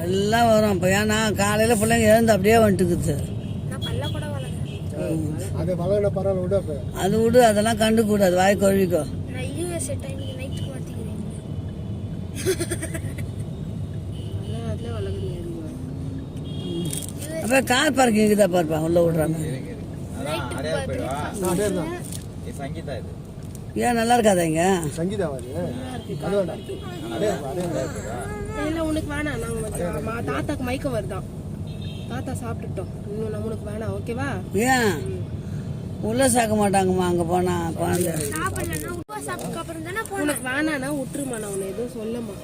எல்லாம் வரும். இப்போ ஏன்னா காலையில் பிள்ளைங்க எழுந்து அப்படியே வந்துட்டுக்குது. அது விடு, அதெல்லாம் கண்டுக்கூடாது, வாய் கழுவிக்கோ. அப்ப கார் பார்க்கிங் இருக்குதா பாருப்பா, உள்ள விடுறாங்க. ஏன் நல்லா இருக்காதா இங்க? உனக்கு வேணாம், நாங்க தாத்தாக்கு மயக்கம் வருதான், தாத்தா சாப்பிட்டுட்டோம், இன்னும் நம்மளுக்கு வேணாம், ஓகேவா? ஏன் உள்ள சாக்க மாட்டாங்கம்மா அங்க போனா குழந்தை? உனக்கு வேணானா விட்டுருமா, நான் உன்னை எதுவும் சொல்லமா.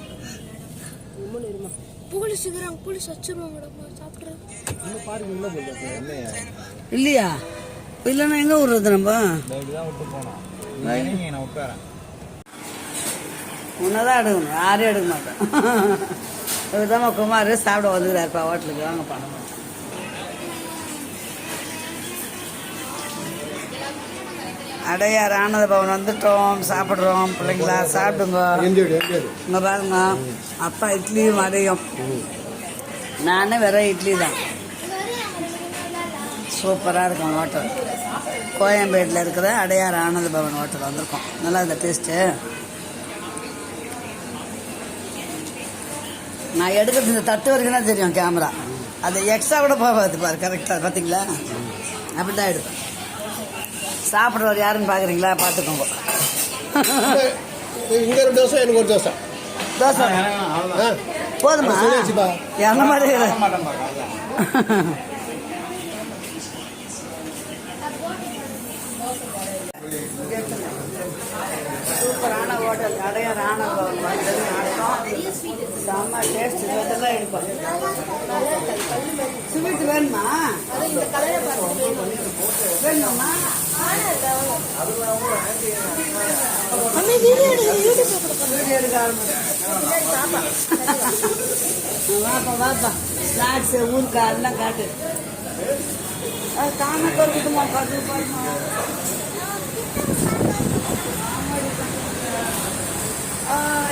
இருமா புகழ் சிகரம் புலிஸ் வச்சிருவாங்க, சாப்பிட்றேன் இல்லையா? இல்லைன்னா எங்க விடுறது நம்ம? உன்னதான் எடுக்கணும், யாரையும் எடுக்க மாட்டோம். இதுதான் குமார் சாப்பிட வந்துக்கிறாருப்பா ஹோட்டலுக்கு, வாங்கப்பா. அடையார் ஆனந்த பவன் வந்துட்டோம், சாப்பிட்றோம். பிள்ளைங்களா சாப்பிடுங்க. இங்கே பாருங்க, அப்பா இட்லியும் அடையும், நானே வெறும் இட்லி தான். சூப்பராக இருக்கும் ஹோட்டல். கோயம்பேட்டில் இருக்கிற அடையார் ஆனந்த பவன் ஹோட்டல் வந்திருக்கோம். நல்லா இந்த டேஸ்ட்டு. நான் எடுக்கிறது இந்த தட்டு வரைக்கும் தான் தெரியும் கேமரா, அது எக்ஸ்ட்ரா கூட போகாது பாரு. கரெக்டாக பார்த்தீங்களா? அப்படி தான் எடுப்பேன். சாப்பிட்றவர் யாருன்னு பார்க்குறீங்களா? பார்த்துக்கோங்க. தோசை போதுமா? என்ன மாதிரி சூப்பரான ஹோட்டல் அடையார் ஆனந்த பவன். செம்ம டேஸ்ட். இதெல்லாம் எடுப்போம். ஸ்வீட் வேணுமா? வேணுமா? வாப்பா வாப்பா, ஸ்நாக்ஸ் ஊருக்கா எல்லாம் காட்டு. தானே கொடுக்குமா? பார்த்து பாருமா.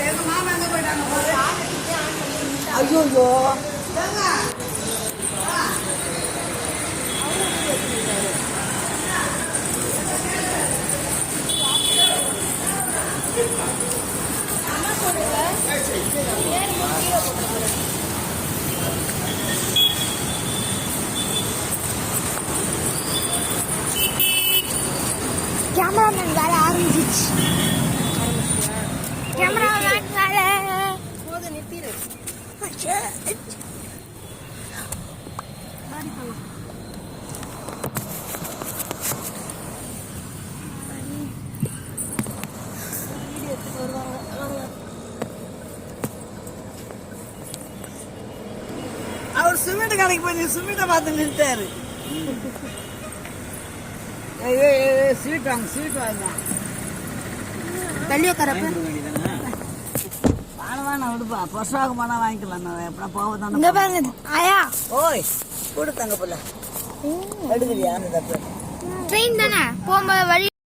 எங்க மாமா எங்க போயிட்டாங்க போது? ஐயோ கேமராமேன் வேலை ஆரம்பிச்சிச்சு. கேமராமேன் வேலை போது நிறுத்திடு. அவர் சிமெண்ட் கடைக்கு போய் சிமெண்ட்டை பார்த்து நிறுத்தாரு. ஸ்வீட் வாங்க, ஸ்வீட் வாங்க. தள்ளி உட்காரப்ப வாங்க விடுப்பா, பர்சாக போனா வாங்கிக்கலாம். எப்படா போவதான? இந்த பாருங்க ஆயா. ஓய் கொடுத்தாங்க போல எடுக்கலையா? அந்த ட்ரெயின் தானே போகும்போது வழி